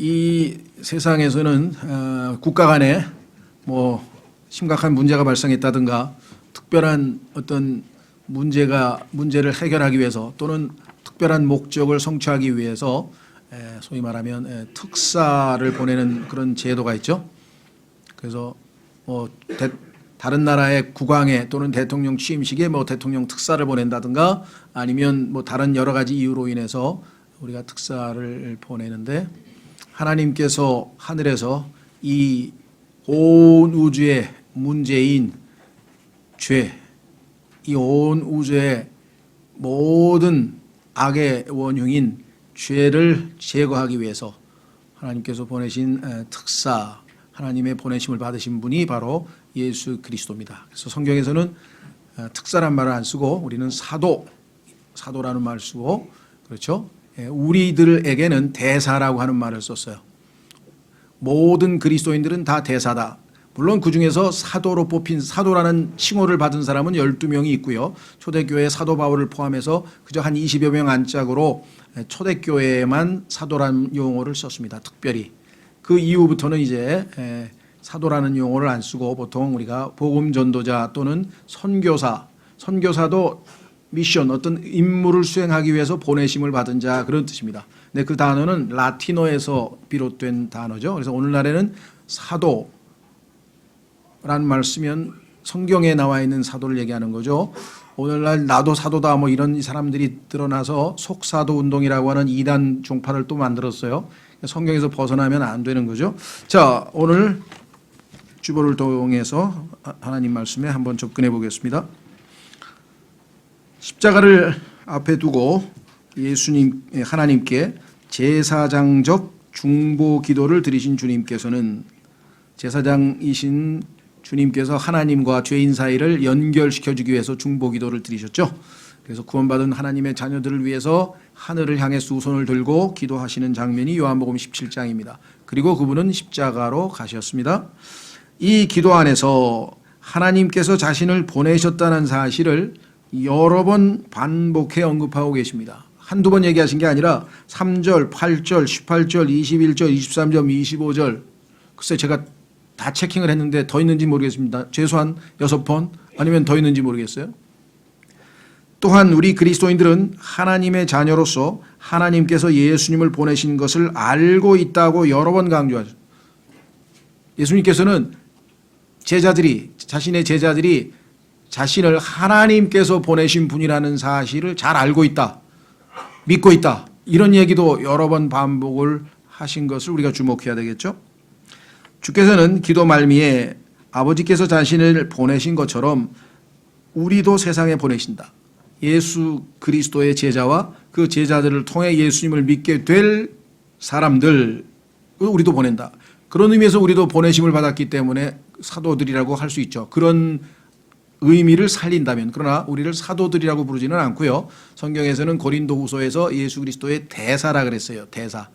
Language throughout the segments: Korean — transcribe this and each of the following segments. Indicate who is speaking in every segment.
Speaker 1: 이 세상에서는 국가 간에 뭐 심각한 문제가 발생했다든가 특별한 어떤 문제를 해결하기 위해서 또는 특별한 목적을 성취하기 위해서 소위 말하면 특사를 보내는 그런 제도가 있죠. 그래서 다른 나라의 국왕에 또는 대통령 취임식에 대통령 특사를 보낸다든가 아니면 다른 여러 가지 이유로 인해서 우리가 특사를 보내는데, 하나님께서 하늘에서 이 온 우주의 문제인 죄, 이 온 우주의 모든 악의 원흉인 죄를 제거하기 위해서 하나님께서 보내신 특사, 하나님의 보내심을 받으신 분이 바로 예수 그리스도입니다. 그래서 성경에서는 특사란 말을 안 쓰고 우리는 사도라는 말을 쓰고, 그렇죠? 우리들에게는 대사라고 하는 말을 썼어요. 모든 그리스도인들은 다 대사다. 물론 그 중에서 사도로 뽑힌, 사도라는 칭호를 받은 사람은 12명이 있고요. 초대교회 사도 바울을 포함해서 그저 한 20여 명 안짝으로 초대교회에만 사도라는 용어를 썼습니다. 특별히. 그 이후부터는 이제 사도라는 용어를 안 쓰고 보통 우리가 복음 전도자 또는 선교사도 미션, 어떤 임무를 수행하기 위해서 보내심을 받은 자, 그런 뜻입니다. 근데 그 단어는 라틴어에서 비롯된 단어죠. 그래서 오늘날에는 사도라는 말 쓰면 성경에 나와 있는 사도를 얘기하는 거죠. 오늘날 나도 사도다 이런 사람들이 드러나서 속사도 운동이라고 하는 이단 종파를 또 만들었어요. 성경에서 벗어나면 안 되는 거죠. 자, 오늘 주보를 통해서 하나님 말씀에 한번 접근해 보겠습니다. 십자가를 앞에 두고 하나님께 제사장적 중보 기도를 드리신 주님께서는, 제사장이신 주님께서 하나님과 죄인 사이를 연결시켜 주기 위해서 중보 기도를 드리셨죠. 그래서 구원받은 하나님의 자녀들을 위해서 하늘을 향해 두 손을 들고 기도하시는 장면이 요한복음 17장입니다. 그리고 그분은 십자가로 가셨습니다. 이 기도 안에서 하나님께서 자신을 보내셨다는 사실을 여러 번 반복해 언급하고 계십니다. 한두 번 얘기하신 게 아니라 3절, 8절, 18절, 21절, 23절, 25절. 글쎄 제가 다 체킹을 했는데 더 있는지 모르겠습니다. 최소한 6번 아니면 더 있는지 모르겠어요. 또한 우리 그리스도인들은 하나님의 자녀로서 하나님께서 예수님을 보내신 것을 알고 있다고 여러 번 강조하죠. 예수님께서는 자신의 제자들이 자신을 하나님께서 보내신 분이라는 사실을 잘 알고 있다, 믿고 있다, 이런 얘기도 여러 번 반복을 하신 것을 우리가 주목해야 되겠죠. 주께서는 기도 말미에 아버지께서 자신을 보내신 것처럼 우리도 세상에 보내신다. 예수 그리스도의 제자와 그 제자들을 통해 예수님을 믿게 될 사람들 우리도 보낸다. 그런 의미에서 우리도 보내심을 받았기 때문에 사도들이라고 할 수 있죠. 그런 의미를 살린다면. 그러나 우리를 사도들이라고 부르지는 않고요. 성경에서는 고린도후서에서 예수 그리스도의 대사라 그랬어요. 대사.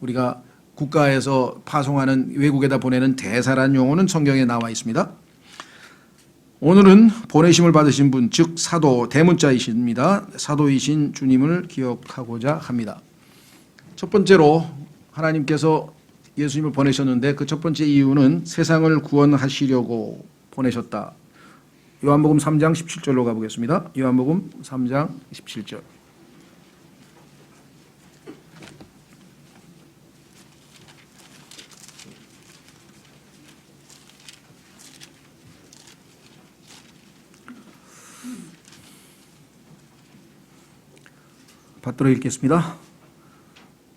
Speaker 1: 우리가 국가에서 파송하는, 외국에다 보내는 대사라는 용어는 성경에 나와 있습니다. 오늘은 보내심을 받으신 분, 즉 사도, 대문자이십니다. 사도이신 주님을 기억하고자 합니다. 첫 번째로 하나님께서 예수님을 보내셨는데 그 첫 번째 이유는 세상을 구원하시려고 보내셨다. 요한복음 3장 17절로 가보겠습니다. 요한복음 3장 17절. 받들어 읽겠습니다.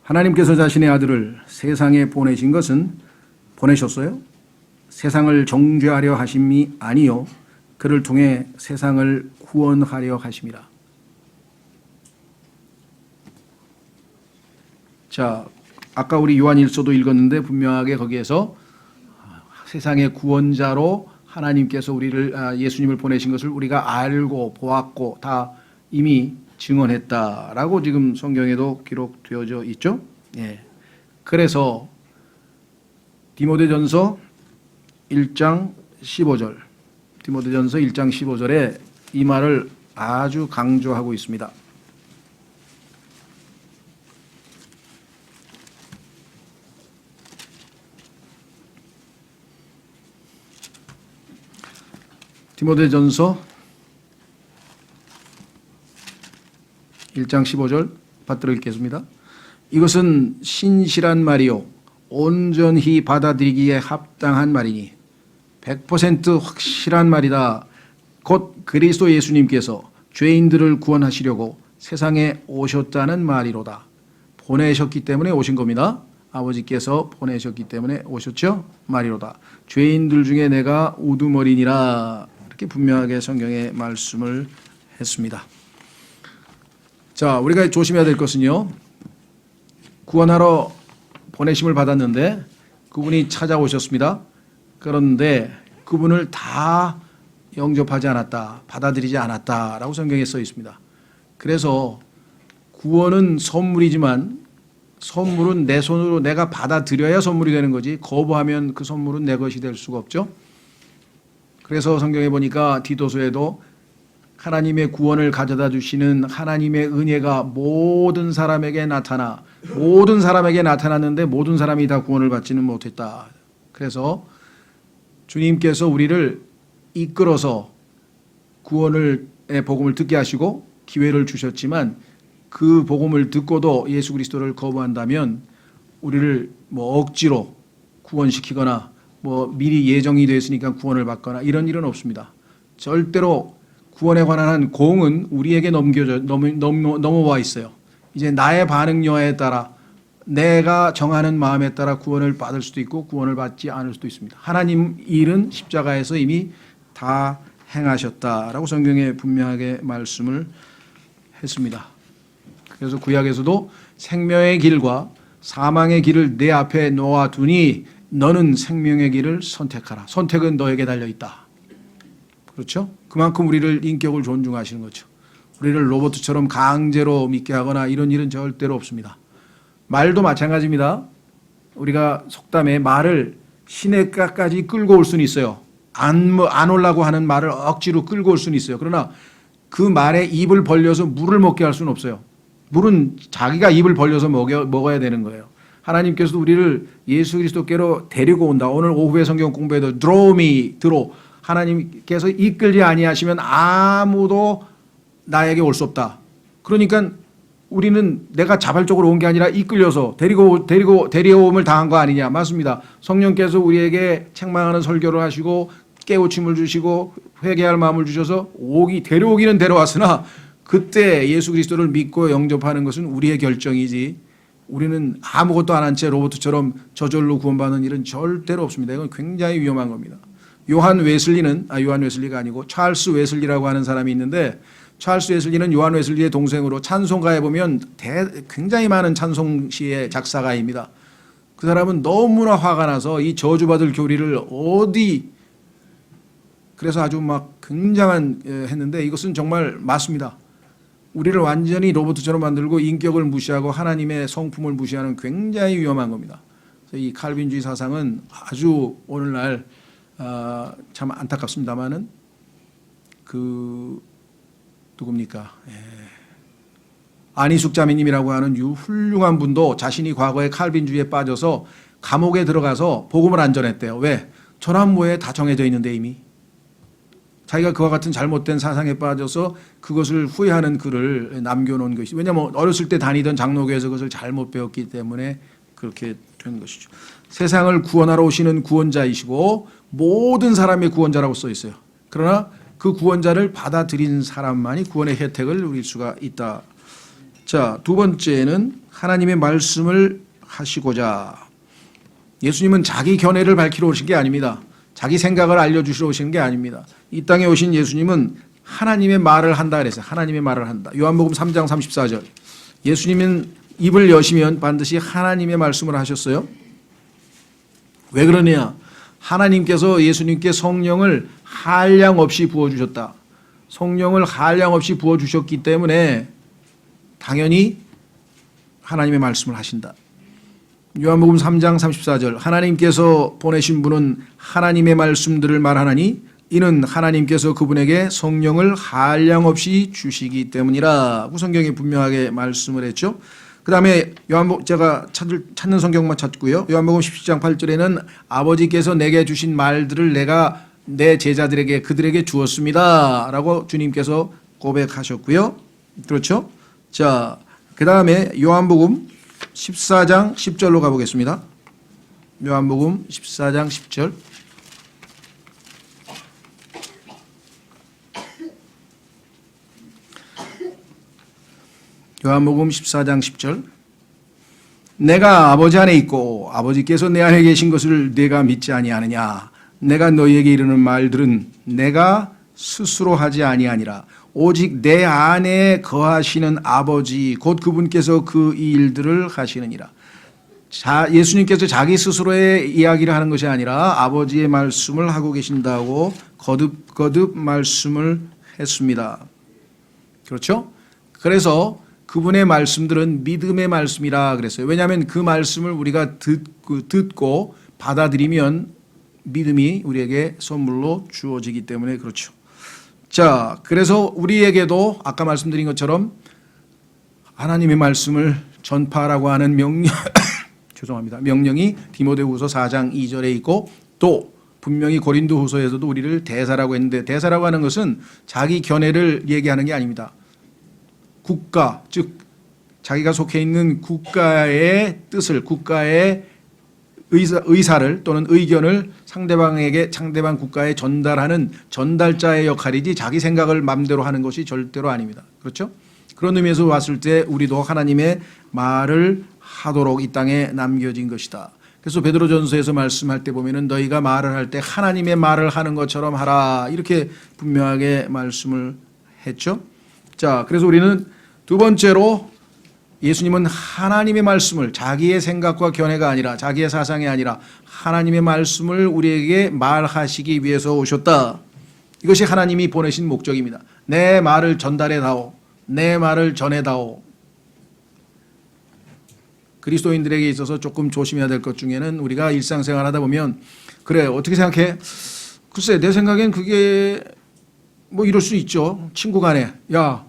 Speaker 1: 하나님께서 자신의 아들을 세상에 보내셨어요. 세상을 정죄하려 하심이 아니요 그를 통해 세상을 구원하려 하심이라. 자, 아까 우리 요한일서도 읽었는데 분명하게 거기에서 세상의 구원자로 하나님께서 예수님을 보내신 것을 우리가 알고 보았고 다 이미 증언했다라고 지금 성경에도 기록되어져 있죠. 예. 그래서 디모데전서 1장 15절, 디모데전서 1장 15절에 이 말을 아주 강조하고 있습니다. 디모데전서 1장 15절 받들어 읽겠습니다. 이것은 신실한 말이요 온전히 받아들이기에 합당한 말이니 100% 확실한 말이다. 곧 그리스도 예수님께서 죄인들을 구원하시려고 세상에 오셨다는 말이로다. 보내셨기 때문에 오신 겁니다. 아버지께서 보내셨기 때문에 오셨죠? 말이로다. 죄인들 중에 내가 우두머리니라. 이렇게 분명하게 성경에 말씀을 했습니다. 자, 우리가 조심해야 될 것은요. 구원하러 보내심을 받았는데 그분이 찾아오셨습니다. 그런데 그분을 다 영접하지 않았다, 받아들이지 않았다라고 성경에 써 있습니다. 그래서 구원은 선물이지만 선물은 내 손으로 내가 받아들여야 선물이 되는 거지 거부하면 그 선물은 내 것이 될 수가 없죠. 그래서 성경에 보니까 디도서에도 하나님의 구원을 가져다 주시는 하나님의 은혜가 모든 사람에게 나타났는데 모든 사람이 다 구원을 받지는 못했다. 그래서 주님께서 우리를 이끌어서 구원의 복음을 듣게 하시고 기회를 주셨지만 그 복음을 듣고도 예수 그리스도를 거부한다면 우리를 억지로 구원시키거나 미리 예정이 되어 있으니까 구원을 받거나 이런 일은 없습니다. 절대로 구원에 관한 공은 우리에게 넘어와 있어요. 이제 나의 반응 여하에 따라 내가 정하는 마음에 따라 구원을 받을 수도 있고 구원을 받지 않을 수도 있습니다. 하나님 일은 십자가에서 이미 다 행하셨다라고 성경에 분명하게 말씀을 했습니다. 그래서 구약에서도 생명의 길과 사망의 길을 내 앞에 놓아두니 너는 생명의 길을 선택하라. 선택은 너에게 달려있다. 그렇죠? 그만큼 우리를 인격을 존중하시는 거죠. 우리를 로봇처럼 강제로 믿게 하거나 이런 일은 절대로 없습니다. 말도 마찬가지입니다. 우리가 속담에 말을 시냇가까지 끌고 올 수는 있어요. 안 오려고 하는 말을 억지로 끌고 올 수는 있어요. 그러나 그 말에 입을 벌려서 물을 먹게 할 수는 없어요. 물은 자기가 입을 벌려서 먹어야 되는 거예요. 하나님께서도 우리를 예수 그리스도께로 데리고 온다. 오늘 오후에 성경 공부에도 draw me, 하나님께서 이끌지 아니하시면 아무도 나에게 올 수 없다. 그러니까 우리는 내가 자발적으로 온 게 아니라 이끌려서 데려옴을 당한 거 아니냐. 맞습니다. 성령께서 우리에게 책망하는 설교를 하시고 깨우침을 주시고 회개할 마음을 주셔서 데려오기는 데려왔으나 그때 예수 그리스도를 믿고 영접하는 것은 우리의 결정이지 우리는 아무것도 안 한 채 로봇처럼 저절로 구원받는 일은 절대로 없습니다. 이건 굉장히 위험한 겁니다. 요한 웨슬리가 아니고 찰스 웨슬리라고 하는 사람이 있는데 찰스 웨슬리는 요한 웨슬리의 동생으로 찬송가에 보면 굉장히 많은 찬송시의 작사가입니다. 그 사람은 너무나 화가 나서 이 저주받을 교리를 그래서 아주 굉장한 했는데 이것은 정말 맞습니다. 우리를 완전히 로봇처럼 만들고 인격을 무시하고 하나님의 성품을 무시하는 굉장히 위험한 겁니다. 그래서 이 칼빈주의 사상은 아주 오늘날 참 안타깝습니다만은 누굽니까? 안희숙 자매님이라고 하는 훌륭한 분도 자신이 과거에 칼빈주의에 빠져서 감옥에 들어가서 복음을 안 전했대요. 왜? 전환무에 다 정해져 있는데 이미. 자기가 그와 같은 잘못된 사상에 빠져서 그것을 후회하는 글을 남겨놓은 것이 왜냐하면 어렸을 때 다니던 장로교에서 그것을 잘못 배웠기 때문에 그렇게 된 것이죠. 세상을 구원하러 오시는 구원자이시고 모든 사람의 구원자라고 써 있어요. 그러나 그 구원자를 받아들인 사람만이 구원의 혜택을 누릴 수가 있다. 자, 두 번째는 하나님의 말씀을 하시고자 예수님은 자기 견해를 밝히러 오신 게 아닙니다. 자기 생각을 알려주시러 오시는 게 아닙니다. 이 땅에 오신 예수님은 하나님의 말을 한다 그랬어요. 하나님의 말을 한다. 요한복음 3장 34절. 예수님은 입을 여시면 반드시 하나님의 말씀을 하셨어요. 왜 그러냐? 하나님께서 예수님께 성령을 한량 없이 부어주셨다. 성령을 한량 없이 부어주셨기 때문에 당연히 하나님의 말씀을 하신다. 요한복음 3장 34절. 하나님께서 보내신 분은 하나님의 말씀들을 말하나니 이는 하나님께서 그분에게 성령을 한량 없이 주시기 때문이라. 성경에 분명하게 말씀을 했죠. 그 다음에 제가 찾는 성경만 찾고요. 요한복음 17장 8절에는 아버지께서 내게 주신 말들을 내가 내 제자들에게 그들에게 주었습니다 라고 주님께서 고백하셨고요. 그렇죠? 자, 그 다음에 요한복음 14장 10절로 가보겠습니다. 요한복음 14장 10절. 요한복음 14장 10절. 내가 아버지 안에 있고 아버지께서 내 안에 계신 것을 내가 믿지 아니하느냐. 내가 너희에게 이르는 말들은 내가 스스로 하지 아니하니라. 오직 내 안에 거하시는 아버지 곧 그분께서 그 일들을 하시느니라. 예수님께서 자기 스스로의 이야기를 하는 것이 아니라 아버지의 말씀을 하고 계신다고 거듭 말씀을 했습니다. 그렇죠? 그래서 그분의 말씀들은 믿음의 말씀이라 그랬어요. 왜냐하면 그 말씀을 우리가 듣고 받아들이면 믿음이 우리에게 선물로 주어지기 때문에 그렇죠. 자, 그래서 우리에게도 아까 말씀드린 것처럼 하나님의 말씀을 전파하라고 하는 명령이 디모데후서 4장 2절에 있고 또 분명히 고린도후서에서도 우리를 대사라고 했는데 대사라고 하는 것은 자기 견해를 얘기하는 게 아닙니다. 국가, 즉 자기가 속해 있는 국가의 뜻을, 국가의 의사를 또는 의견을 상대방 국가에 전달하는 전달자의 역할이지 자기 생각을 마음대로 하는 것이 절대로 아닙니다. 그렇죠? 그런 의미에서 봤을 때 우리도 하나님의 말을 하도록 이 땅에 남겨진 것이다. 그래서 베드로전서에서 말씀할 때 보면은 너희가 말을 할 때 하나님의 말을 하는 것처럼 하라 이렇게 분명하게 말씀을 했죠. 자, 그래서 우리는 두 번째로 예수님은 하나님의 말씀을 자기의 생각과 견해가 아니라 자기의 사상이 아니라 하나님의 말씀을 우리에게 말하시기 위해서 오셨다. 이것이 하나님이 보내신 목적입니다. 내 말을 전달해다오. 내 말을 전해다오. 그리스도인들에게 있어서 조금 조심해야 될 것 중에는 우리가 일상생활 하다 보면 그래 어떻게 생각해? 글쎄 내 생각엔 그게 뭐 이럴 수 있죠. 친구 간에 야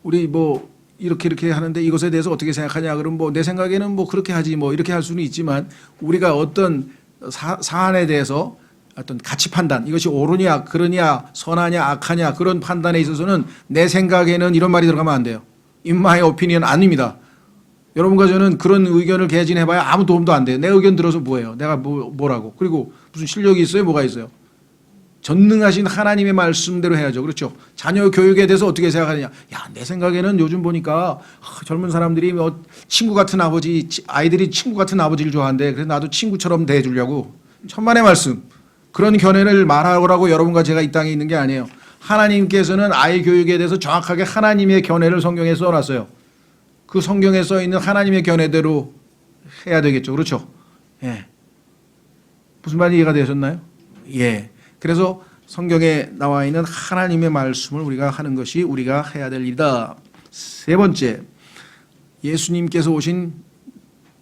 Speaker 1: 우리 뭐 이렇게 하는데 이것에 대해서 어떻게 생각하냐? 그럼 뭐 내 생각에는 뭐 그렇게 하지 뭐 이렇게 할 수는 있지만 우리가 어떤 사안에 대해서 어떤 가치 판단 이것이 옳으냐 그러냐 선하냐 악하냐 그런 판단에 있어서는 내 생각에는 이런 말이 들어가면 안 돼요. In my opinion 아닙니다. 여러분과 저는 그런 의견을 개진해봐야 아무 도움도 안 돼요. 내 의견 들어서 뭐예요? 내가 뭐라고? 그리고 무슨 실력이 있어요? 뭐가 있어요? 전능하신 하나님의 말씀대로 해야죠. 그렇죠? 자녀 교육에 대해서 어떻게 생각하느냐. 야, 내 생각에는 요즘 보니까 젊은 사람들이 뭐 친구 같은 아버지, 아이들이 친구 같은 아버지를 좋아한대. 그래서 나도 친구처럼 대해주려고. 천만의 말씀. 그런 견해를 말하라고 여러분과 제가 이 땅에 있는 게 아니에요. 하나님께서는 아이 교육에 대해서 정확하게 하나님의 견해를 성경에 써놨어요. 그 성경에 써있는 하나님의 견해대로 해야 되겠죠. 그렇죠? 예. 무슨 말이 이해가 되셨나요? 예. 그래서 성경에 나와 있는 하나님의 말씀을 우리가 하는 것이 우리가 해야 될 일이다. 세 번째, 예수님께서 오신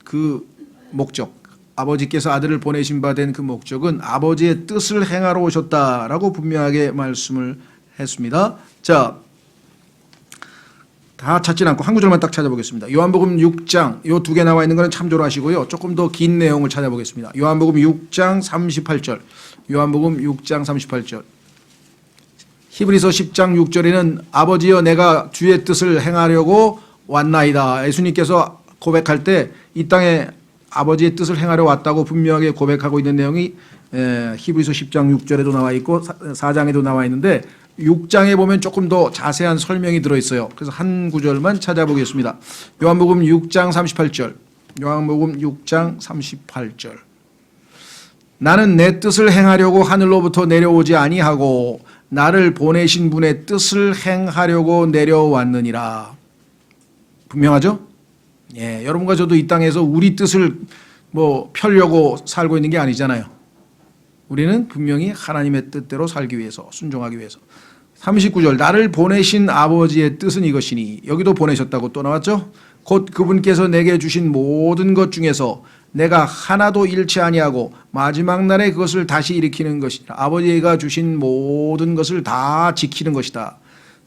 Speaker 1: 그 목적, 아버지께서 아들을 보내신 바 된 그 목적은 아버지의 뜻을 행하러 오셨다라고 분명하게 말씀을 했습니다. 자, 다 찾진 않고 한 구절만 딱 찾아보겠습니다. 요한복음 6장, 요 두 개 나와 있는 거는 참조로 하시고요. 조금 더 긴 내용을 찾아보겠습니다. 요한복음 6장 38절. 요한복음 6장 38절. 히브리서 10장 6절에는 아버지여 내가 주의 뜻을 행하려고 왔나이다. 예수님께서 고백할 때 이 땅에 아버지의 뜻을 행하려 왔다고 분명하게 고백하고 있는 내용이 히브리서 10장 6절에도 나와 있고 4장에도 나와 있는데 6장에 보면 조금 더 자세한 설명이 들어있어요. 그래서 한 구절만 찾아보겠습니다. 요한복음 6장 38절. 요한복음 6장 38절. 나는 내 뜻을 행하려고 하늘로부터 내려오지 아니하고 나를 보내신 분의 뜻을 행하려고 내려왔느니라. 분명하죠? 예, 여러분과 저도 이 땅에서 우리 뜻을 뭐 펴려고 살고 있는 게 아니잖아요. 우리는 분명히 하나님의 뜻대로 살기 위해서 순종하기 위해서. 39절 나를 보내신 아버지의 뜻은 이것이니 여기도 보내셨다고 또 나왔죠. 곧 그분께서 내게 주신 모든 것 중에서 내가 하나도 잃지 아니하고 마지막 날에 그것을 다시 일으키는 것이다. 아버지가 주신 모든 것을 다 지키는 것이다.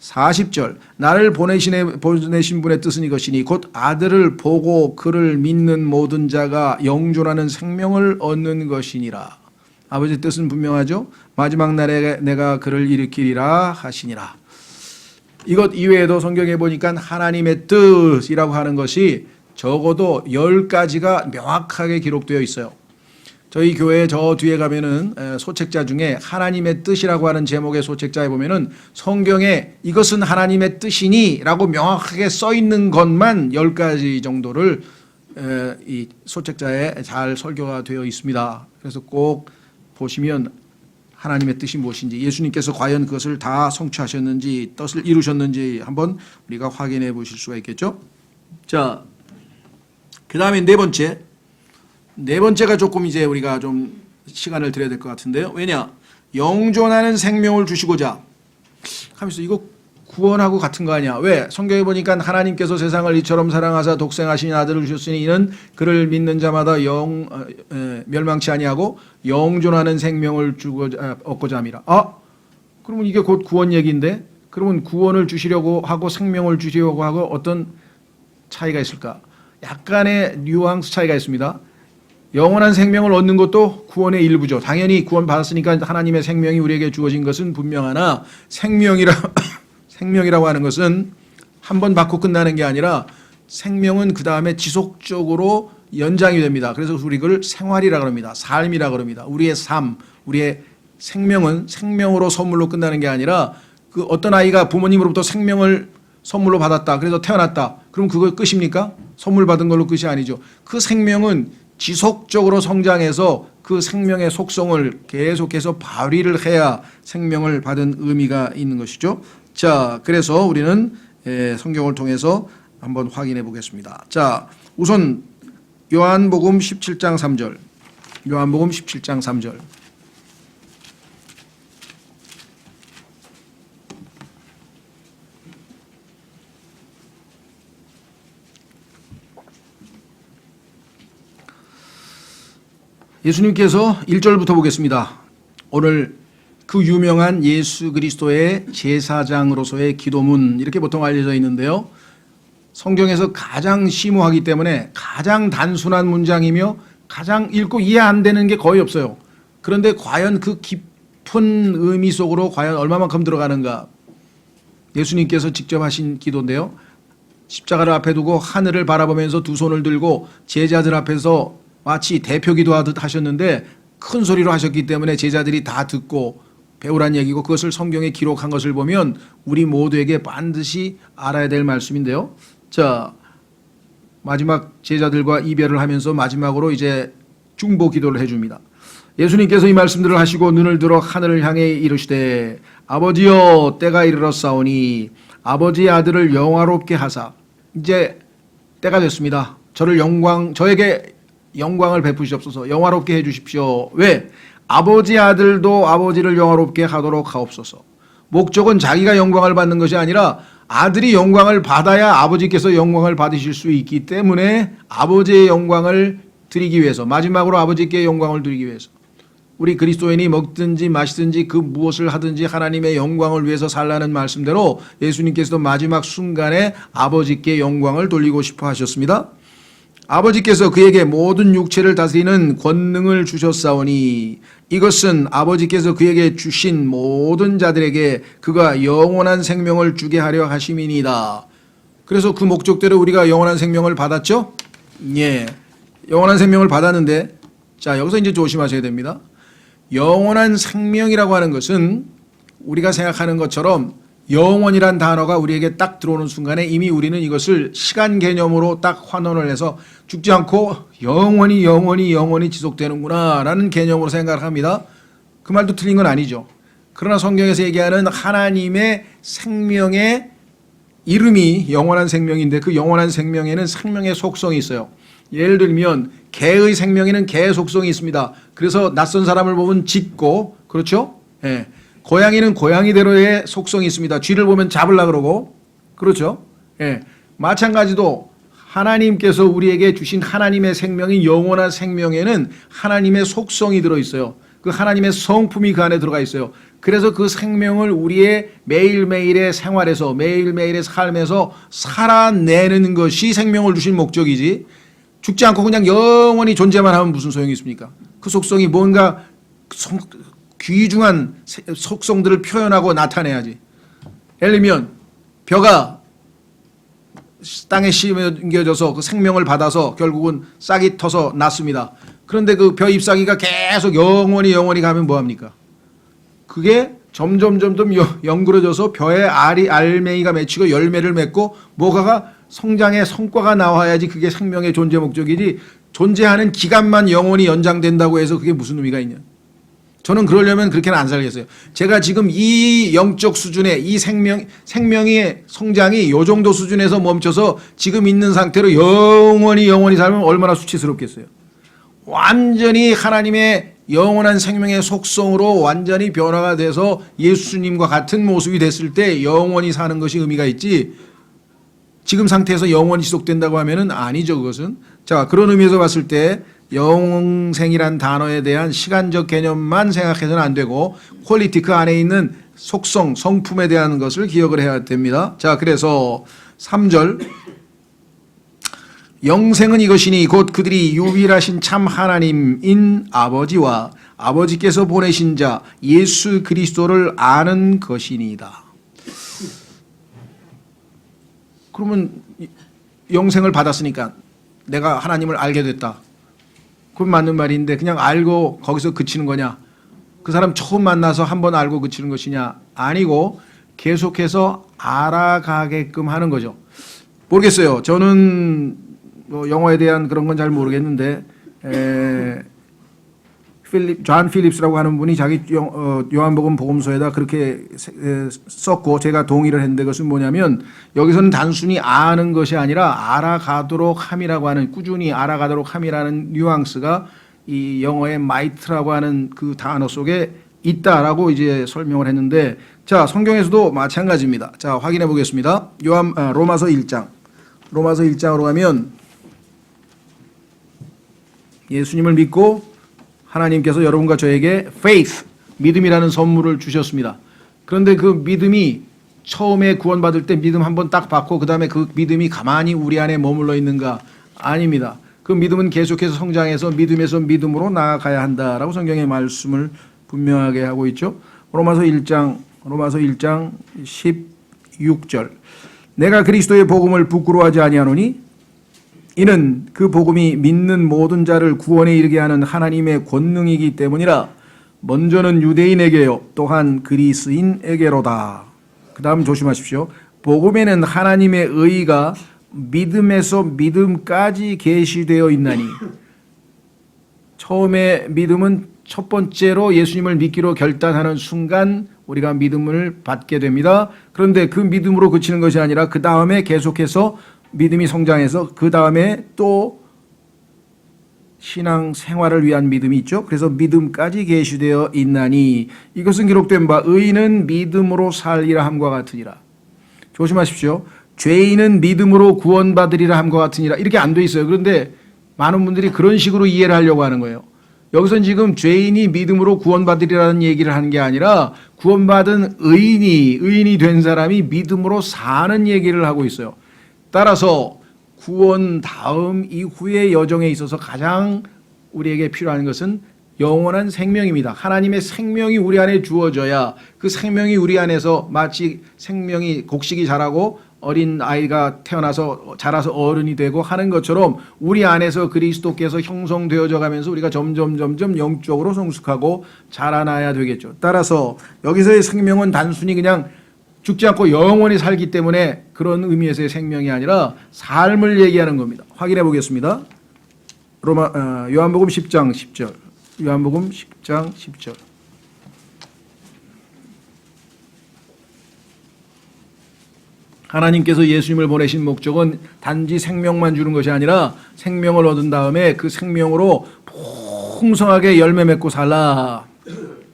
Speaker 1: 40절 나를 보내신 분의 뜻은 이것이니 곧 아들을 보고 그를 믿는 모든 자가 영존하는 생명을 얻는 것이니라. 아버지 뜻은 분명하죠. 마지막 날에 내가 그를 일으키리라 하시니라. 이것 이외에도 성경에 보니까 하나님의 뜻이라고 하는 것이 적어도 10가지가 명확하게 기록되어 있어요. 저희 교회 저 뒤에 가면은 소책자 중에 하나님의 뜻이라고 하는 제목의 소책자에 보면은 성경에 이것은 하나님의 뜻이니 라고 명확하게 써 있는 것만 10가지 정도를 이 소책자에 잘 설교가 되어 있습니다. 그래서 꼭 보시면 하나님의 뜻이 무엇인지, 예수님께서 과연 그것을 다 성취하셨는지, 뜻을 이루셨는지 한번 우리가 확인해 보실 수가 있겠죠. 자, 그 다음에 네 번째가 조금 이제 우리가 좀 시간을 드려야 될 것 같은데요. 왜냐? 영존하는 생명을 주시고자 하면서 이거 구원하고 같은 거 아니야. 왜? 성경에 보니까 하나님께서 세상을 이처럼 사랑하사 독생하신 아들을 주셨으니 이는 그를 믿는 자마다 멸망치 아니하고 영존하는 생명을 얻고자 함이라. 그러면 이게 곧 구원 얘기인데, 그러면 구원을 주시려고 하고 생명을 주시려고 하고 어떤 차이가 있을까? 약간의 뉘앙스 차이가 있습니다. 영원한 생명을 얻는 것도 구원의 일부죠. 당연히 구원 받았으니까 하나님의 생명이 우리에게 주어진 것은 분명하나 생명이라고 하는 것은 한 번 받고 끝나는 게 아니라 생명은 그 다음에 지속적으로 연장이 됩니다. 그래서 우리 그걸 생활이라고 합니다. 삶이라고 합니다. 우리의 삶, 우리의 생명은 생명으로 선물로 끝나는 게 아니라 그 어떤 아이가 부모님으로부터 생명을 선물로 받았다. 그래서 태어났다. 그럼 그거 끝입니까? 선물 받은 걸로 끝이 아니죠. 그 생명은 지속적으로 성장해서 그 생명의 속성을 계속해서 발휘를 해야 생명을 받은 의미가 있는 것이죠. 자, 그래서 우리는 성경을 통해서 한번 확인해 보겠습니다. 자, 우선 요한복음 17장 3절. 요한복음 17장 3절. 예수님께서 1절부터 보겠습니다. 오늘 그 유명한 예수 그리스도의 제사장으로서의 기도문, 이렇게 보통 알려져 있는데요. 성경에서 가장 심오하기 때문에 가장 단순한 문장이며 가장 읽고 이해 안 되는 게 거의 없어요. 그런데 과연 그 깊은 의미 속으로 과연 얼마만큼 들어가는가? 예수님께서 직접 하신 기도인데요. 십자가를 앞에 두고 하늘을 바라보면서 두 손을 들고 제자들 앞에서 마치 대표 기도하듯 하셨는데 큰 소리로 하셨기 때문에 제자들이 다 듣고 배우란 얘기고, 그것을 성경에 기록한 것을 보면 우리 모두에게 반드시 알아야 될 말씀인데요. 자, 마지막 제자들과 이별을 하면서 마지막으로 이제 중보 기도를 해줍니다. 예수님께서 이 말씀들을 하시고 눈을 들어 하늘을 향해 이르시되 아버지여 때가 이르렀사오니 아버지의 아들을 영화롭게 하사, 이제 때가 됐습니다. 저에게 영광을 베푸시옵소서. 영화롭게 해주십시오. 왜? 아버지 아들도 아버지를 영화롭게 하도록 하옵소서. 목적은 자기가 영광을 받는 것이 아니라 아들이 영광을 받아야 아버지께서 영광을 받으실 수 있기 때문에 아버지의 영광을 드리기 위해서, 마지막으로 아버지께 영광을 드리기 위해서 우리 그리스도인이 먹든지 마시든지 그 무엇을 하든지 하나님의 영광을 위해서 살라는 말씀대로 예수님께서도 마지막 순간에 아버지께 영광을 돌리고 싶어 하셨습니다. 아버지께서 그에게 모든 육체를 다스리는 권능을 주셨사오니 이것은 아버지께서 그에게 주신 모든 자들에게 그가 영원한 생명을 주게 하려 하심이니이다. 그래서 그 목적대로 우리가 영원한 생명을 받았죠? 예. 영원한 생명을 받았는데, 자, 여기서 이제 조심하셔야 됩니다. 영원한 생명이라고 하는 것은 우리가 생각하는 것처럼 영원이란 단어가 우리에게 딱 들어오는 순간에 이미 우리는 이것을 시간 개념으로 딱 환원을 해서 죽지 않고 영원히 지속되는구나 라는 개념으로 생각을 합니다. 그 말도 틀린 건 아니죠. 그러나 성경에서 얘기하는 하나님의 생명의 이름이 영원한 생명인데 그 영원한 생명에는 생명의 속성이 있어요. 예를 들면 개의 생명에는 개의 속성이 있습니다. 그래서 낯선 사람을 보면 짖고, 그렇죠? 예. 고양이는 고양이대로의 속성이 있습니다. 쥐를 보면 잡으려고 그러고, 그렇죠? 예. 마찬가지로 하나님께서 우리에게 주신 하나님의 생명인 영원한 생명에는 하나님의 속성이 들어있어요. 그 하나님의 성품이 그 안에 들어가 있어요. 그래서 그 생명을 우리의 매일매일의 생활에서, 매일매일의 삶에서 살아내는 것이 생명을 주신 목적이지, 죽지 않고 그냥 영원히 존재만 하면 무슨 소용이 있습니까? 그 속성이 뭔가 귀중한 속성들을 표현하고 나타내야지. 예를 들면 벼가 땅에 심겨져서 그 생명을 받아서 결국은 싹이 터서 났습니다. 그런데 그 벼 잎사귀가 계속 영원히 가면 뭐합니까? 그게 점점 연그러져서 벼에 알맹이가 맺히고 열매를 맺고 뭐가가 성장의 성과가 나와야지 그게 생명의 존재 목적이지, 존재하는 기간만 영원히 연장된다고 해서 그게 무슨 의미가 있냐. 저는 그러려면 그렇게는 안 살겠어요. 제가 지금 이 영적 수준의 이 생명의 성장이 요 정도 수준에서 멈춰서 지금 있는 상태로 영원히 살면 얼마나 수치스럽겠어요. 완전히 하나님의 영원한 생명의 속성으로 완전히 변화가 돼서 예수님과 같은 모습이 됐을 때 영원히 사는 것이 의미가 있지, 지금 상태에서 영원히 지속된다고 하면은 아니죠, 그것은. 자, 그런 의미에서 봤을 때 영생이란 단어에 대한 시간적 개념만 생각해서는 안 되고 퀄리티, 그 안에 있는 속성, 성품에 대한 것을 기억을 해야 됩니다. 자, 그래서 3절, 영생은 이것이니 곧 그들이 유일하신 참 하나님인 아버지와 아버지께서 보내신 자 예수 그리스도를 아는 것이니이다. 그러면 영생을 받았으니까 내가 하나님을 알게 됐다. 그건 맞는 말인데 그냥 알고 거기서 그치는 거냐? 그 사람 처음 만나서 한번 알고 그치는 것이냐? 아니고 계속해서 알아가게끔 하는 거죠. 모르겠어요. 저는 뭐 영어에 대한 그런 건 잘 모르겠는데 존 필립스라고 하는 분이 자기 요한복음 복음서에다 그렇게 썼고 제가 동의를 했는데, 그것은 뭐냐면 여기서는 단순히 아는 것이 아니라 알아가도록 함이라고 하는, 꾸준히 알아가도록 함이라는 뉘앙스가 이 영어의 might라고 하는 그 단어 속에 있다라고 이제 설명을 했는데, 자, 성경에서도 마찬가지입니다. 자, 확인해 보겠습니다. 로마서 1장으로 가면 예수님을 믿고 하나님께서 여러분과 저에게 faith, 믿음이라는 선물을 주셨습니다. 그런데 그 믿음이 처음에 구원받을 때 믿음 한번 딱 받고 그 다음에 그 믿음이 가만히 우리 안에 머물러 있는가? 아닙니다. 그 믿음은 계속해서 성장해서 믿음에서 믿음으로 나아가야 한다라고 성경의 말씀을 분명하게 하고 있죠. 로마서 1장 16절, 내가 그리스도의 복음을 부끄러워하지 아니하노니 이는 그 복음이 믿는 모든 자를 구원에 이르게 하는 하나님의 권능이기 때문이라. 먼저는 유대인에게요 또한 그리스인에게로다. 그 다음 조심하십시오. 복음에는 하나님의 의가 믿음에서 믿음까지 계시되어 있나니. 처음에 믿음은 첫 번째로 예수님을 믿기로 결단하는 순간 우리가 믿음을 받게 됩니다. 그런데 그 믿음으로 그치는 것이 아니라 그 다음에 계속해서 믿음이 성장해서 그 다음에 또 신앙 생활을 위한 믿음이 있죠. 그래서 믿음까지 계시되어 있나니 이것은 기록된 바 의인은 믿음으로 살리라 함과 같으니라. 조심하십시오. 죄인은 믿음으로 구원받으리라 함과 같으니라. 이렇게 안 돼 있어요. 그런데 많은 분들이 그런 식으로 이해를 하려고 하는 거예요. 여기서는 지금 죄인이 믿음으로 구원받으리라는 얘기를 하는 게 아니라 구원받은 의인이 된 사람이 믿음으로 사는 얘기를 하고 있어요. 따라서 구원 다음 이후의 여정에 있어서 가장 우리에게 필요한 것은 영원한 생명입니다. 하나님의 생명이 우리 안에 주어져야 그 생명이 우리 안에서 마치 생명이 곡식이 자라고 어린 아이가 태어나서 자라서 어른이 되고 하는 것처럼 우리 안에서 그리스도께서 형성되어져 가면서 우리가 점점 영적으로 성숙하고 자라나야 되겠죠. 따라서 여기서의 생명은 단순히 그냥 죽지 않고 영원히 살기 때문에 그런 의미에서의 생명이 아니라 삶을 얘기하는 겁니다. 확인해 보겠습니다. 요한복음 10장 10절. 요한복음 10장 10절. 하나님께서 예수님을 보내신 목적은 단지 생명만 주는 것이 아니라 생명을 얻은 다음에 그 생명으로 풍성하게 열매 맺고 살라.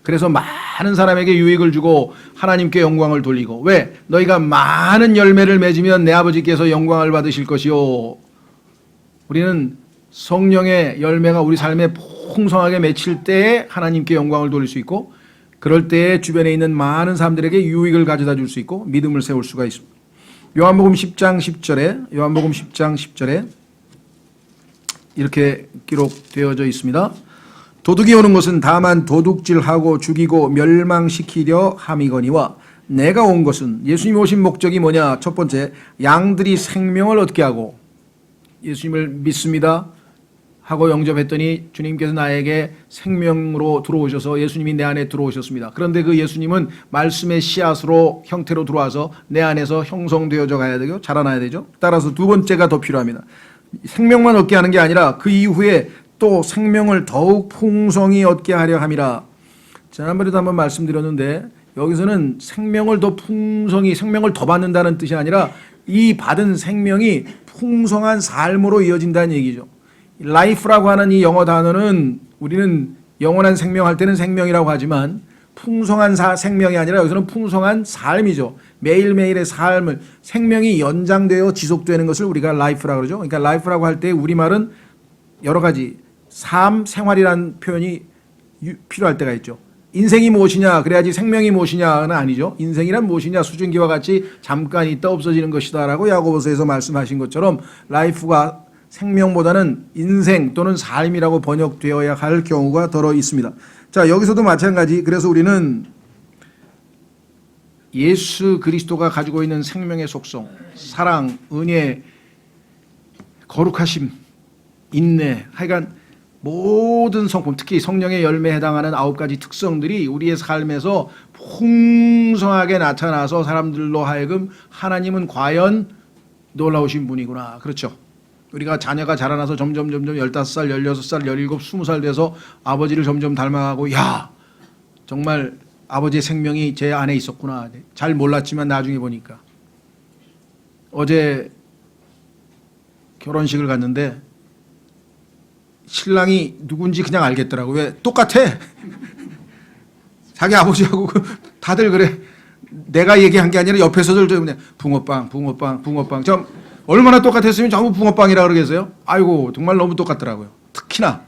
Speaker 1: 그래서 많은 사람에게 유익을 주고 하나님께 영광을 돌리고. 왜? 너희가 많은 열매를 맺으면 내 아버지께서 영광을 받으실 것이요. 우리는 성령의 열매가 우리 삶에 풍성하게 맺힐 때에 하나님께 영광을 돌릴 수 있고, 그럴 때에 주변에 있는 많은 사람들에게 유익을 가져다 줄 수 있고 믿음을 세울 수가 있습니다. 요한복음 10장 10절에 이렇게 기록되어져 있습니다. 도둑이 오는 것은 다만 도둑질하고 죽이고 멸망시키려 함이거니와 내가 온 것은, 예수님이 오신 목적이 뭐냐? 첫 번째, 양들이 생명을 얻게 하고, 예수님을 믿습니다 하고 영접했더니 주님께서 나에게 생명으로 들어오셔서 예수님이 내 안에 들어오셨습니다. 그런데 그 예수님은 말씀의 씨앗으로 형태로 들어와서 내 안에서 형성되어져 가야 되고 자라나야 되죠. 따라서 두 번째가 더 필요합니다. 생명만 얻게 하는 게 아니라 그 이후에 또 생명을 더욱 풍성히 얻게 하려 함이라. 지난번에도 한번 말씀드렸는데 여기서는 생명을 더 풍성히, 생명을 더 받는다는 뜻이 아니라 이 받은 생명이 풍성한 삶으로 이어진다는 얘기죠. life라고 하는 이 영어 단어는 우리는 영원한 생명 할 때는 생명이라고 하지만 풍성한 생명이 아니라 여기서는 풍성한 삶이죠. 매일매일의 삶을, 생명이 연장되어 지속되는 것을 우리가 life라고 그러죠. 그러니까 life라고 할 때 우리말은 여러 가지 삶, 생활이라는 표현이 필요할 때가 있죠. 인생이 무엇이냐, 그래야지 생명이 무엇이냐는 아니죠. 인생이란 무엇이냐, 수증기와 같이 잠깐 있다 없어지는 것이다 라고 야고보서에서 말씀하신 것처럼 life가 생명보다는 인생 또는 삶이라고 번역되어야 할 경우가 더러 있습니다. 자, 여기서도 마찬가지. 그래서 우리는 예수 그리스도가 가지고 있는 생명의 속성, 사랑, 은혜, 거룩하심, 인내, 하여간 모든 성품, 특히 성령의 열매에 해당하는 9가지 특성들이 우리의 삶에서 풍성하게 나타나서 사람들로 하여금 하나님은 과연 놀라우신 분이구나. 그렇죠. 우리가 자녀가 자라나서 점점 15살, 16살, 17, 20살 돼서 아버지를 점점 닮아가고, 야, 정말 아버지의 생명이 제 안에 있었구나. 잘 몰랐지만 나중에 보니까. 어제 결혼식을 갔는데 신랑이 누군지 그냥 알겠더라고. 왜? 똑같아. 자기 아버지하고 다들 그래. 내가 얘기한 게 아니라 옆에서들 그냥 붕어빵. 좀 얼마나 똑같았으면 전부 붕어빵이라 그러겠어요? 아이고, 정말 너무 똑같더라고요. 특히나.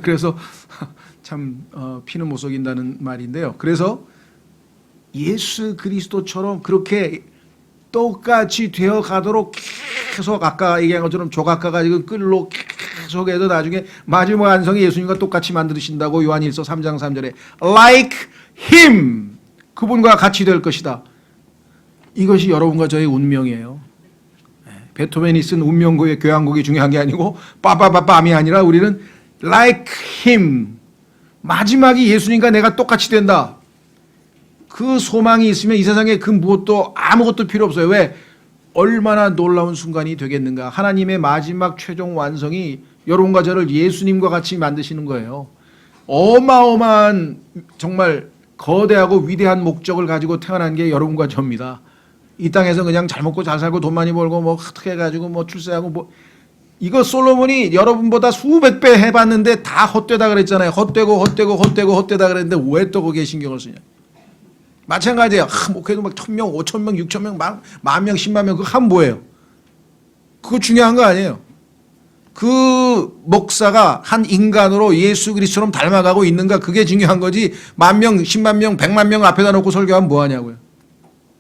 Speaker 1: 그래서 참 피는 못 속인다는 말인데요. 그래서 예수 그리스도처럼 그렇게 똑같이 되어 가도록 계속 아까 얘기한 것처럼 조각가가 지금 끌로 계속 해도 나중에 마지막 완성이 예수님과 똑같이 만드신다고 요한일서 3장 3절에 like him, 그분과 같이 될 것이다. 이것이 여러분과 저의 운명이에요. 베토벤이 쓴 운명곡의 교향곡이 중요한 게 아니고 빠빠빠빰이 아니라 우리는 like him, 마지막이 예수님과 내가 똑같이 된다. 그 소망이 있으면 이 세상에 그 무엇도 아무것도 필요 없어요. 왜? 얼마나 놀라운 순간이 되겠는가. 하나님의 마지막 최종 완성이 여러분과 저를 예수님과 같이 만드시는 거예요. 어마어마한 정말 거대하고 위대한 목적을 가지고 태어난 게 여러분과 저입니다. 이 땅에서 그냥 잘 먹고 잘 살고 돈 많이 벌고 뭐 어떻게 해가지고 뭐 출세하고 뭐, 이거 솔로몬이 여러분보다 수백 배 해봤는데 다 헛되다 그랬잖아요. 헛되다 그랬는데 왜 또 거기에 신경을 쓰냐. 마찬가지예요. 목회도 막 1000명, 5000명, 6000명, 10,000명, 100,000명, 그거 하면 뭐예요? 그거 중요한 거 아니에요. 그 목사가 한 인간으로 예수 그리스도처럼 닮아가고 있는가, 그게 중요한 거지. 10,000명, 100,000명, 1,000,000명 앞에다 놓고 설교하면 뭐 하냐고요.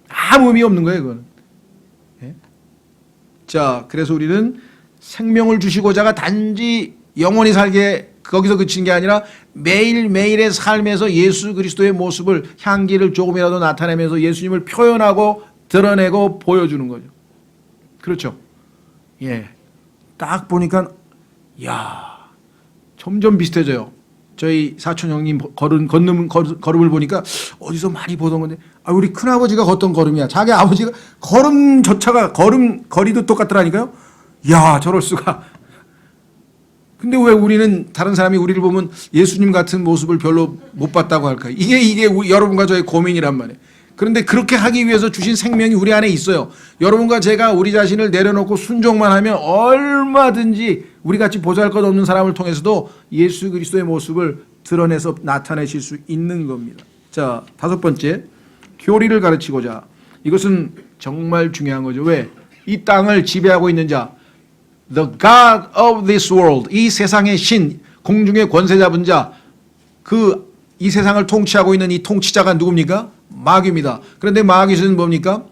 Speaker 1: 아무 의미 없는 거예요, 그거는. 예? 자, 그래서 우리는 생명을 주시고자가 단지 영원히 살게 거기서 그친 게 아니라 매일매일의 삶에서 예수 그리스도의 모습을, 향기를 조금이라도 나타내면서 예수님을 표현하고 드러내고 보여주는 거죠. 그렇죠. 예. 딱 보니까, 야, 점점 비슷해져요. 저희 사촌 형님 걸음을 보니까 어디서 많이 보던 건데, 아, 우리 큰아버지가 걷던 걸음이야. 자기 아버지가 걸음조차가, 거리도 똑같더라니까요. 야, 저럴 수가. 근데 왜 우리는, 다른 사람이 우리를 보면 예수님 같은 모습을 별로 못 봤다고 할까요? 이게 여러분과 저의 고민이란 말이에요. 그런데 그렇게 하기 위해서 주신 생명이 우리 안에 있어요. 여러분과 제가 우리 자신을 내려놓고 순종만 하면 얼마든지 우리같이 보잘것없는 사람을 통해서도 예수 그리스도의 모습을 드러내서 나타내실 수 있는 겁니다. 자, 5번째, 교리를 가르치고자. 이것은 정말 중요한 거죠. 왜? 이 땅을 지배하고 있는 자, The God of this world, 이 세상의 신, 공중의 권세 잡은 자, 이 세상을 통치하고 있는 이 통치자가 누굽니까? 마귀입니다. 그런데 마귀는 뭡니까?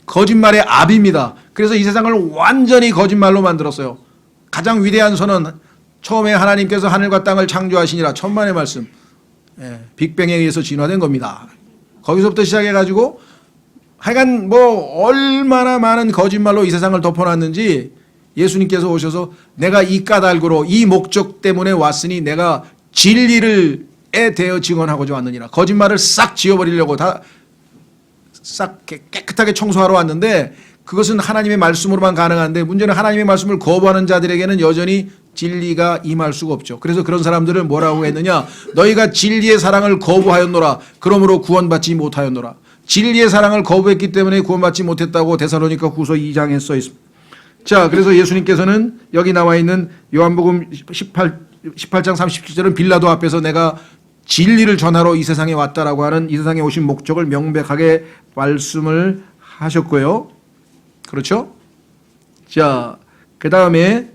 Speaker 1: 거짓말의 아비입니다. 그래서 이 세상을 완전히 거짓말로 만들었어요. 가장 위대한 선언, 처음에 하나님께서 하늘과 땅을 창조하시니라 천만의 말씀. 빅뱅에 의해서 진화된 겁니다. 거기서부터 시작해가지고 하여간 뭐 얼마나 많은 거짓말로 이 세상을 덮어놨는지 예수님께서 오셔서 내가 이 까닭으로 이 목적 때문에 왔으니 내가 진리를 대여 증언하고자 왔느니라. 거짓말을 싹 지워버리려고 다 싹 깨끗하게 청소하러 왔는데 그것은 하나님의 말씀으로만 가능한데 문제는 하나님의 말씀을 거부하는 자들에게는 여전히 진리가 임할 수가 없죠. 그래서 그런 사람들을 뭐라고 했느냐? 너희가 진리의 사랑을 거부하였노라. 그러므로 구원받지 못하였노라. 진리의 사랑을 거부했기 때문에 구원받지 못했다고 데살로니가 후서 2장에 써 있습니다. 자, 그래서 예수님께서는 여기 나와 있는 요한복음 18장 37절은 빌라도 앞에서 내가 진리를 전하러 이 세상에 왔다라고 하는 이 세상에 오신 목적을 명백하게 말씀을 하셨고요. 그렇죠? 자, 그 다음에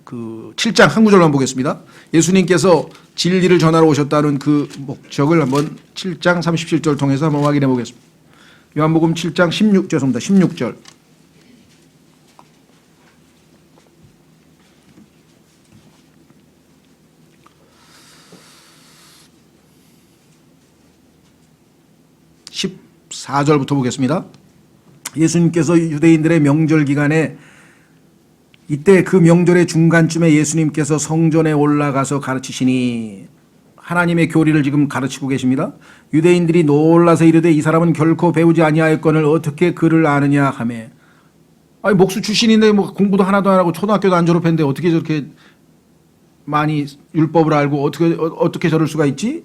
Speaker 1: 그 7장 한 구절만 보겠습니다. 예수님께서 진리를 전하러 오셨다는 그 목적을 한번 7장 37절 통해서 한번 확인해 보겠습니다. 요한복음 7장 16절. (14절부터) 보겠습니다. 예수님께서 유대인들의 명절 기간에 이때 그 명절의 중간쯤에 예수님께서 성전에 올라가서 가르치시니 하나님의 교리를 지금 가르치고 계십니다. 유대인들이 놀라서 이르되 이 사람은 결코 배우지 아니하였거늘 어떻게 그를 아느냐 하매 아니 목수 출신인데 뭐 공부도 하나도 안 하고 초등학교도 안 졸업했는데 어떻게 저렇게 많이 율법을 알고 어떻게 저럴 수가 있지?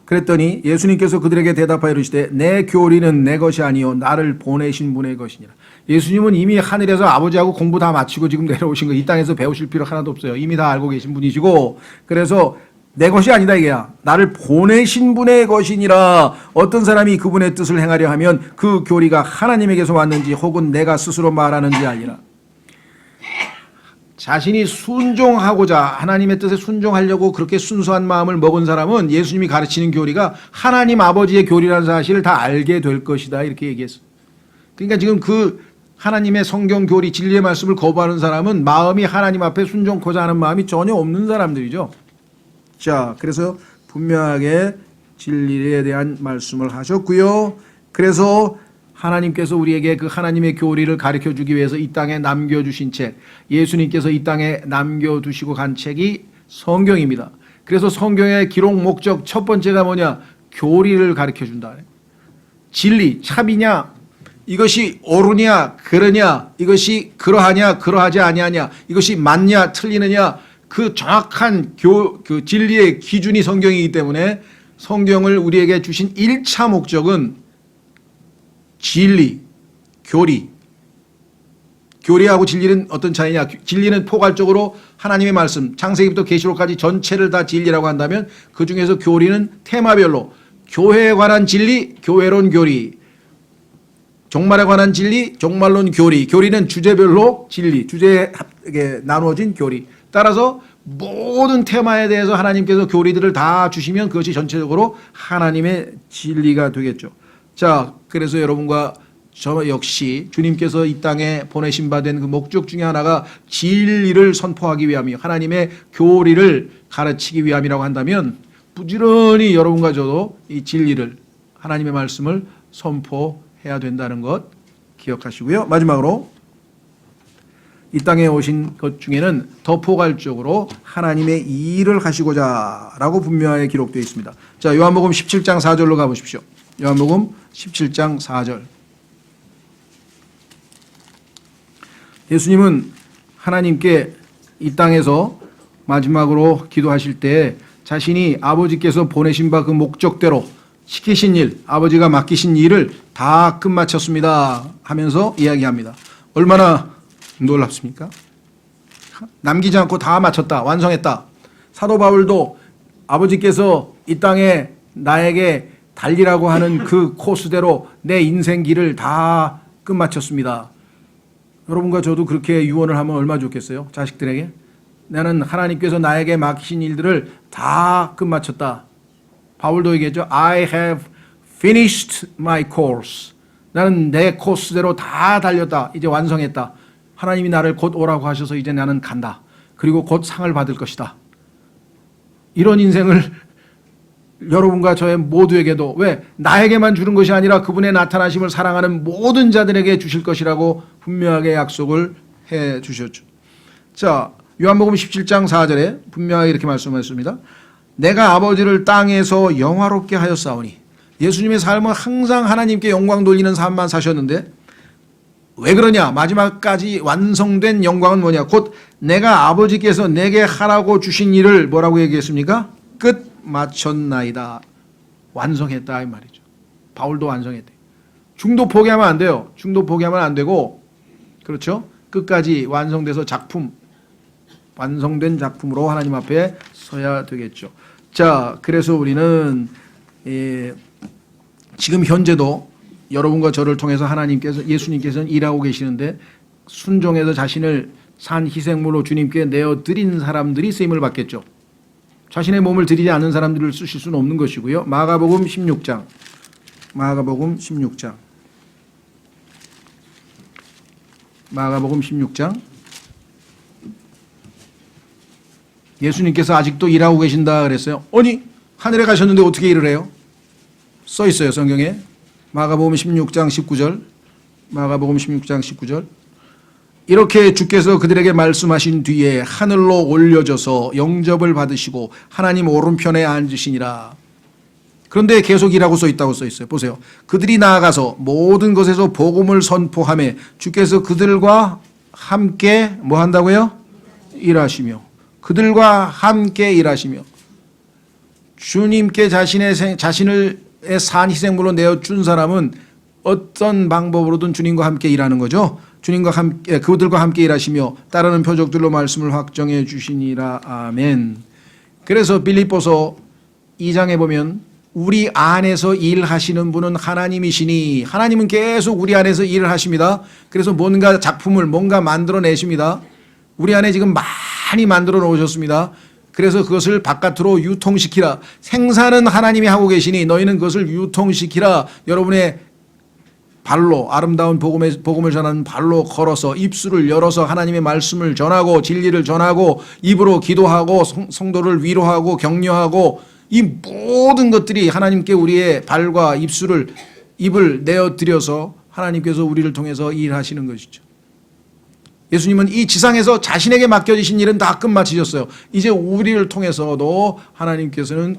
Speaker 1: 그랬더니 예수님께서 그들에게 대답하여 이르시되 내 교리는 내 것이 아니요 나를 보내신 분의 것이니라. 예수님은 이미 하늘에서 아버지하고 공부 다 마치고 지금 내려오신 거 이 땅에서 배우실 필요 하나도 없어요. 이미 다 알고 계신 분이시고 그래서 내 것이 아니다 이게야. 나를 보내신 분의 것이니라. 어떤 사람이 그분의 뜻을 행하려 하면 그 교리가 하나님에게서 왔는지 혹은 내가 스스로 말하는지 알리라. 자신이 순종하고자 하나님의 뜻에 순종하려고 그렇게 순수한 마음을 먹은 사람은 예수님이 가르치는 교리가 하나님 아버지의 교리라는 사실을 다 알게 될 것이다 이렇게 얘기했어요. 그러니까 지금 그 하나님의 성경 교리 진리의 말씀을 거부하는 사람은 마음이 하나님 앞에 순종하고자 하는 마음이 전혀 없는 사람들이죠. 자, 그래서 분명하게 진리에 대한 말씀을 하셨고요. 그래서 하나님께서 우리에게 그 하나님의 교리를 가르쳐주기 위해서 이 땅에 남겨주신 책, 예수님께서 이 땅에 남겨두시고 간 책이 성경입니다. 그래서 성경의 기록 목적 첫 번째가 뭐냐? 교리를 가르쳐준다. 진리, 참이냐? 이것이 옳으냐, 그러냐? 이것이 그러하냐, 그러하지 아니하냐? 이것이 맞냐, 틀리느냐? 그 정확한 그 진리의 기준이 성경이기 때문에 성경을 우리에게 주신 1차 목적은 진리, 교리. 교리하고 진리는 어떤 차이냐? 진리는 포괄적으로 하나님의 말씀, 창세기부터 계시록까지 전체를 다 진리라고 한다면 그 중에서 교리는 테마별로 교회에 관한 진리, 교회론 교리, 종말에 관한 진리, 종말론 교리, 교리는 주제별로 진리, 주제에 나누어진 교리. 따라서 모든 테마에 대해서 하나님께서 교리들을 다 주시면 그것이 전체적으로 하나님의 진리가 되겠죠. 자, 그래서 여러분과 저 역시 주님께서 이 땅에 보내신 바 된 그 목적 중에 하나가 진리를 선포하기 위함이요. 하나님의 교리를 가르치기 위함이라고 한다면 부지런히 여러분과 저도 이 진리를 하나님의 말씀을 선포해야 된다는 것 기억하시고요. 마지막으로 이 땅에 오신 것 중에는 더 포괄적으로 하나님의 일을 하시고자 라고 분명하게 기록되어 있습니다. 자, 요한복음 17장 4절로 가보십시오. 요한복음 17장 4절. 예수님은 하나님께 이 땅에서 마지막으로 기도하실 때 자신이 아버지께서 보내신 바 그 목적대로 시키신 일, 아버지가 맡기신 일을 다 끝마쳤습니다 하면서 이야기합니다. 얼마나 놀랍습니까? 남기지 않고 다 마쳤다, 완성했다. 사도 바울도 아버지께서 이 땅에 나에게 달리라고 하는 그 코스대로 내 인생 길을 다 끝마쳤습니다. 여러분과 저도 그렇게 유언을 하면 얼마나 좋겠어요? 자식들에게. 나는 하나님께서 나에게 맡기신 일들을 다 끝마쳤다. 바울도 얘기했죠. I have finished my course. 나는 내 코스대로 다 달렸다. 이제 완성했다. 하나님이 나를 곧 오라고 하셔서 이제 나는 간다. 그리고 곧 상을 받을 것이다. 이런 인생을 여러분과 저의 모두에게도 왜 나에게만 주는 것이 아니라 그분의 나타나심을 사랑하는 모든 자들에게 주실 것이라고 분명하게 약속을 해 주셨죠. 자, 요한복음 17장 4절에 분명하게 이렇게 말씀하셨습니다. 내가 아버지를 땅에서 영화롭게 하였사오니. 예수님의 삶은 항상 하나님께 영광 돌리는 삶만 사셨는데 왜 그러냐? 마지막까지 완성된 영광은 뭐냐? 곧 내가 아버지께서 내게 하라고 주신 일을 뭐라고 얘기했습니까? 끝 마쳤나이다. 완성했다 이 말이죠. 바울도 완성했대. 중도 포기하면 안 돼요. 중도 포기하면 안 되고, 그렇죠? 끝까지 완성돼서 완성된 작품으로 하나님 앞에 서야 되겠죠. 자, 그래서 우리는 지금 현재도 여러분과 저를 통해서 예수님께서는 일하고 계시는데 순종해서 자신을 산 희생물로 주님께 내어드린 사람들이 쓰임을 받겠죠. 자신의 몸을 드리지 않는 사람들을 쓰실 수는 없는 것이고요. 마가복음 16장. 마가복음 16장. 예수님께서 아직도 일하고 계신다 그랬어요. 아니, 하늘에 가셨는데 어떻게 일을 해요? 써 있어요, 성경에. 마가복음 16장 19절. 마가복음 16장 19절. 이렇게 주께서 그들에게 말씀하신 뒤에 하늘로 올려져서 영접을 받으시고 하나님 오른편에 앉으시니라. 그런데 계속 일하고 써 있다고 써 있어요. 보세요. 그들이 나아가서 모든 것에서 복음을 선포하며 주께서 그들과 함께 뭐 한다고요? 일하시며. 그들과 함께 일하시며. 주님께 자신을 산 희생물로 내어준 사람은 어떤 방법으로든 주님과 함께 일하는 거죠. 주님과 함께, 그들과 함께 일하시며 따르는 표적들로 말씀을 확정해 주시니라. 아멘. 그래서 빌립보서 2장에 보면 우리 안에서 일하시는 분은 하나님이시니, 하나님은 계속 우리 안에서 일을 하십니다. 그래서 뭔가 작품을 뭔가 만들어내십니다. 우리 안에 지금 많이 만들어 놓으셨습니다. 그래서 그것을 바깥으로 유통시키라. 생산은 하나님이 하고 계시니 너희는 그것을 유통시키라. 여러분의 발로, 아름다운 복음을 전하는 발로 걸어서 입술을 열어서 하나님의 말씀을 전하고 진리를 전하고 입으로 기도하고 성도를 위로하고 격려하고, 이 모든 것들이 하나님께 우리의 발과 입을 내어드려서 하나님께서 우리를 통해서 일하시는 것이죠. 예수님은 이 지상에서 자신에게 맡겨지신 일은 다 끝마치셨어요. 이제 우리를 통해서도 하나님께서는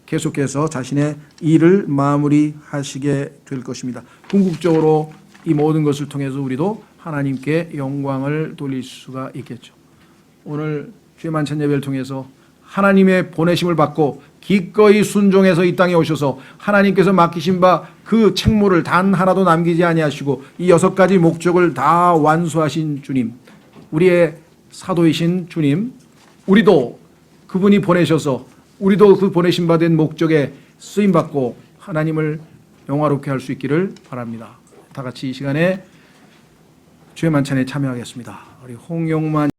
Speaker 1: 계속해서 자신의 일을 마무리하시게 될 것입니다. 궁극적으로 이 모든 것을 통해서 우리도 하나님께 영광을 돌릴 수가 있겠죠. 오늘 주의 만찬 예배를 통해서 하나님의 보내심을 받고 기꺼이 순종해서 이 땅에 오셔서 하나님께서 맡기신 바 그 책무를 단 하나도 남기지 아니하시고 이 6가지 목적을 다 완수하신 주님, 우리의 사도이신 주님, 우리도 그분이 보내셔서 우리도 그 보내신 바 된 목적에 쓰임받고 하나님을 영화롭게 할 수 있기를 바랍니다. 다 같이 이 시간에 주의 만찬에 참여하겠습니다. 우리 홍용만